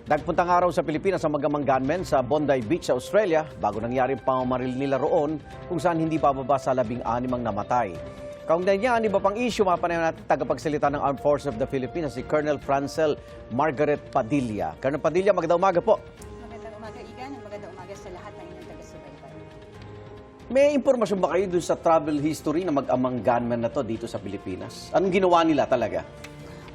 Nagpuntang araw sa Pilipinas ang magamang gunmen sa Bondi Beach sa Australia bago nangyari ang pamamaril nila roon kung saan hindi pababa sa 16 ang namatay. Kaugnay niya, iba pang issue, mapanayon natin tagapagsalita ng Armed Forces of the Philippines si Colonel Francel Margaret Padilla. Colonel Padilla, magandang umaga po. Magandang umaga, Igan, at magandang umaga sa lahat ng inyong taga-subaybay. May impormasyon ba kayo dun sa travel history na mag-amang gunmen na to dito sa Pilipinas? Anong ginawa nila talaga?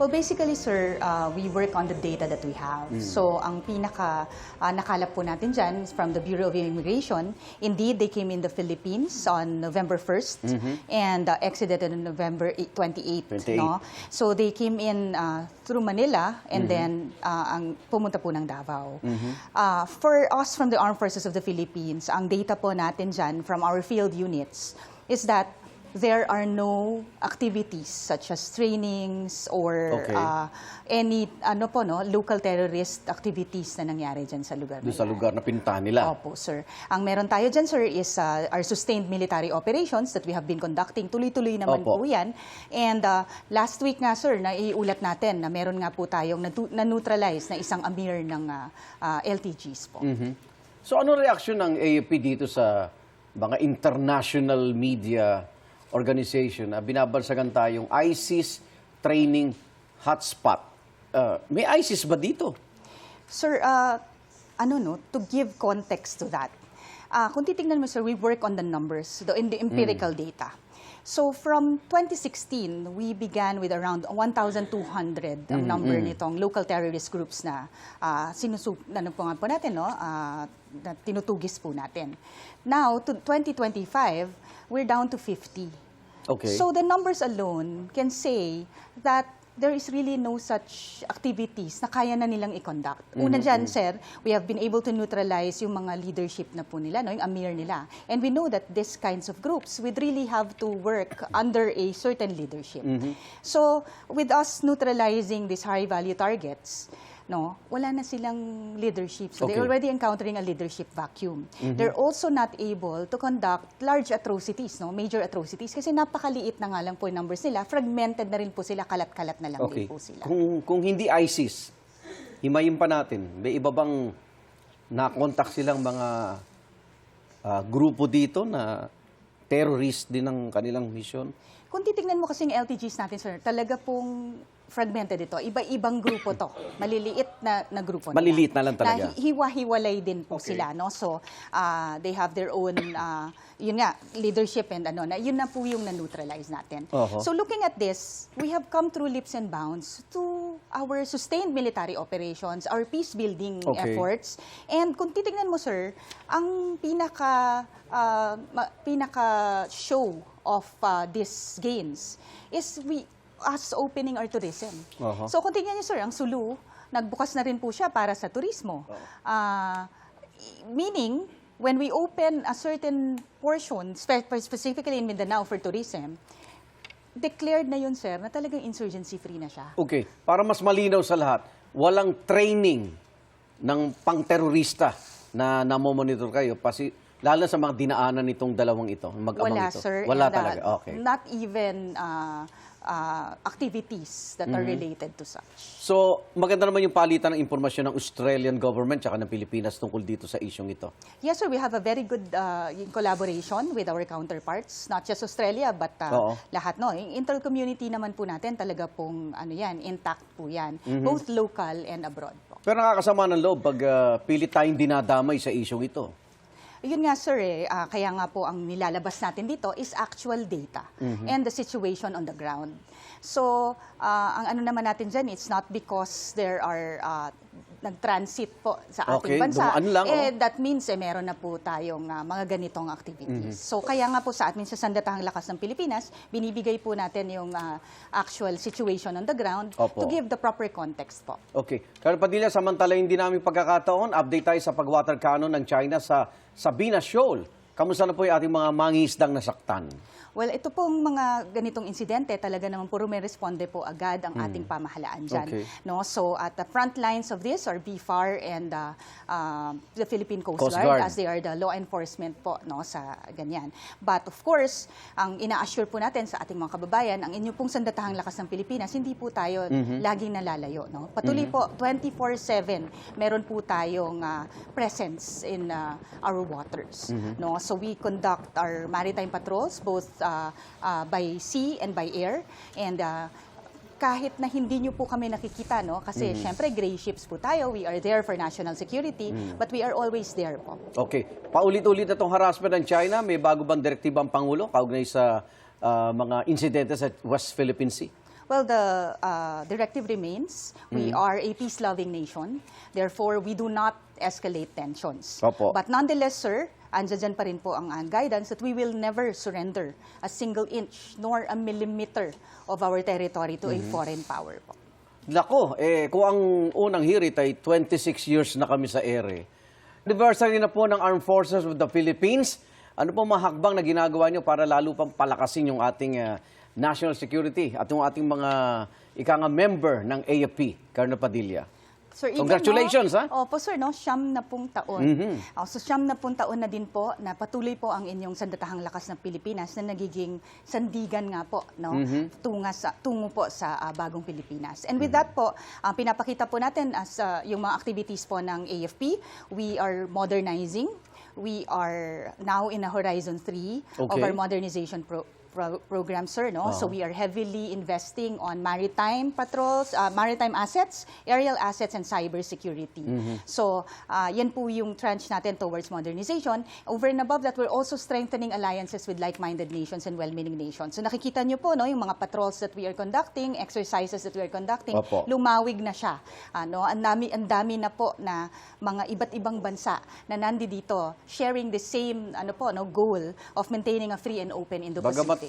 Well, basically, sir, we work on the data that we have. So, ang nakalap po natin dyan is from the Bureau of Immigration. Indeed, they came in the Philippines on November 1st and exited on November 28th. No? So, they came in through Manila and then pumunta po ng Davao. For us from the Armed Forces of the Philippines, ang data po natin dyan from our field units is that there are no activities such as trainings or any local terrorist activities na nangyari dyan sa lugar. Doon sa lugar na pinuntahan nila? Opo, sir. Ang meron tayo dyan, sir, is our sustained military operations that we have been conducting. Tuloy-tuloy naman po yan. And last week nga, sir, naiulat natin na meron nga po tayong na-neutralize na isang amir ng LTGs po. So ano reaksyon ng AFP dito sa mga international media organization na binabansagan tayong ISIS training hotspot? May ISIS ba dito? Sir, to give context to that, kung titingnan mo, sir, we work on the numbers, in the empirical data. So from 2016, we began with around 1,200 ang number nitong local terrorist groups na na tinutugis po natin. Now, to 2025, we're down to 50. Okay. So the numbers alone can say that there is really no such activities na kaya na nilang i-conduct. Una dyan, sir, we have been able to neutralize yung mga leadership na po nila, yung amir nila. And we know that these kinds of groups would really have to work under a certain leadership. So with us neutralizing these high-value targets, wala na silang leadership. So they're already encountering a leadership vacuum. They're also not able to conduct large atrocities, major atrocities, kasi napakaliit na nga lang po yung numbers nila. Fragmented na rin po sila, kalat-kalat na lang din po sila. Kung hindi ISIS, himayin pa natin, may iba bang na-contact silang mga grupo dito na terrorist din ang kanilang mission? Kung titignan mo kasing LTGs natin, sir, talaga pong fragmented ito. Iba-ibang grupo to. Maliliit na grupo. Maliliit na lang talaga. Na hiwa-hiwalay din po sila. So, they have their own, leadership and yun na po yung na-neutralize natin. So, looking at this, we have come through leaps and bounds to our sustained military operations, our peace-building efforts. And kung titignan mo, sir, ang pinaka-show of these gains is us opening our tourism. So kung tingnan niyo, sir, ang Sulu, nagbukas na rin po siya para sa turismo. Meaning, when we open a certain portion, specifically in Mindanao for tourism, declared na yun, sir, na talagang insurgency-free na siya. Okay. Para mas malinaw sa lahat, walang training ng pang-terorista na namomonitor kayo, lalo sa mga dinaanan nitong dalawang ito, mag-amang ito. Sir. Wala talaga. Okay. Not even activities that are related to such. So, maganda naman yung palitan ng impormasyon ng Australian government at ng Pilipinas tungkol dito sa isyong ito. Yes, sir. We have a very good collaboration with our counterparts, not just Australia, but lahat. Yung inter-community naman po natin, talaga pong intact po yan, both local and abroad po. Pero nakakasama ng loob pag pilit tayong dinadamay sa isyong ito. Yun nga, sir, kaya nga po ang nilalabas natin dito is actual data and the situation on the ground. So, ang naman natin dyan, it's not because there are nag-transit po sa ating bansa. That means meron na po tayong mga ganitong activities. So, kaya nga po sa atin sa Sandatahang Lakas ng Pilipinas, binibigay po natin yung actual situation on the ground to give the proper context po. Okay. Colonel Padilla, samantala hindi namin pagkakataon, update tayo sa pag-water cannon ng China sa Sabina Shoal. Kamusta na po yung ating mga mangingisdang nasaktan? Well, ito pong mga ganitong insidente, talaga naman puro may responde po agad ang ating pamahalaan dyan. Okay. No? So at the front lines of this are BFAR and the Philippine Coast Coast Guard, Guard. as they are the law enforcement po, no, sa ganyan. But of course, ang ina-assure po natin sa ating mga kababayan, ang inyong pong sandatahang lakas ng Pilipinas, hindi po tayo laging nalalayo. No? Patuloy po, 24/7, meron po tayong presence in our waters. No? So we conduct our maritime patrols both by sea and by air. And kahit na hindi nyo po kami nakikita, no? Kasi syempre gray ships po tayo, we are there for national security, but we are always there po. Okay. Paulit-ulit na itong harassment ng China. May bago bang direktiba ang Pangulo kaugnay sa mga insidente sa West Philippine Sea? Well, the directive remains. We are a peace-loving nation. Therefore, we do not escalate tensions. Opo. But nonetheless, sir, andyan pa rin po ang guidance that we will never surrender a single inch nor a millimeter of our territory to a foreign power po. Nako, kung ang unang hirit ay 26 years na kami sa ere, anniversary na po ng Armed Forces of the Philippines, ano po mga hakbang na ginagawa nyo para lalo pang palakasin yung ating national security at yung ating mga member ng AFP, Colonel Padilla? Sir, even, Congratulations, ha? Opo, sir, no? 9 na pong taon. So, 9 na pong taon na din po na patuloy po ang inyong sandatahang lakas ng Pilipinas na nagiging sandigan nga po, no? Tungo po sa bagong Pilipinas. And with that po, pinapakita po natin as yung mga activities po ng AFP, we are modernizing. We are now in a Horizon 3 of Okay. our modernization program, sir, no? So we are heavily investing on maritime patrols, maritime assets, aerial assets, and cyber security. So yan po yung tranche natin towards modernization. Over and above that, we're also strengthening alliances with like-minded nations and well-meaning nations. So nakikita nyo po, no, yung mga patrols that we are conducting, exercises that we are conducting, Opo. lumawig na siya. No? Ang dami na po na mga iba't ibang bansa na nandito sharing the same goal of maintaining a free and open Indo-Pacific. Bagamat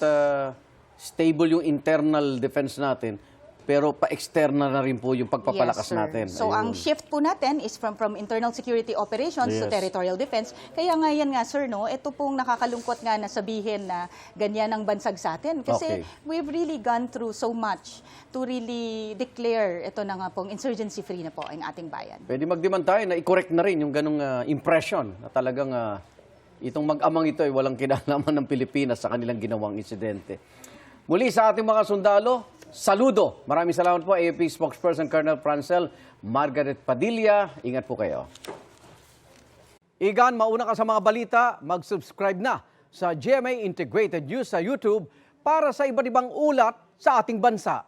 stable yung internal defense natin, pero pa-external na rin po yung pagpapalakas Yes, sir. natin. So Ayun. ang shift po natin is from internal security operations to Yes. territorial defense. Kaya nga yan nga, sir, no, ito pong nakakalungkot nga na sabihin na ganyan ang bansag sa atin. Kasi Okay. we've really gone through so much to really declare ito na nga pong insurgency-free na po ang ating bayan. Pwede mag-demand tayo na i-correct na rin yung ganong impression na talagang itong mag-amang ito ay walang kinalaman ng Pilipinas sa kanilang ginawang insidente. Muli sa ating mga sundalo, saludo. Maraming salamat po, AFP spokesperson Colonel Francel Margaret Padilla. Ingat po kayo. Igan, mauna ka sa mga balita, mag-subscribe na sa GMA Integrated News sa YouTube para sa iba't ibang ulat sa ating bansa.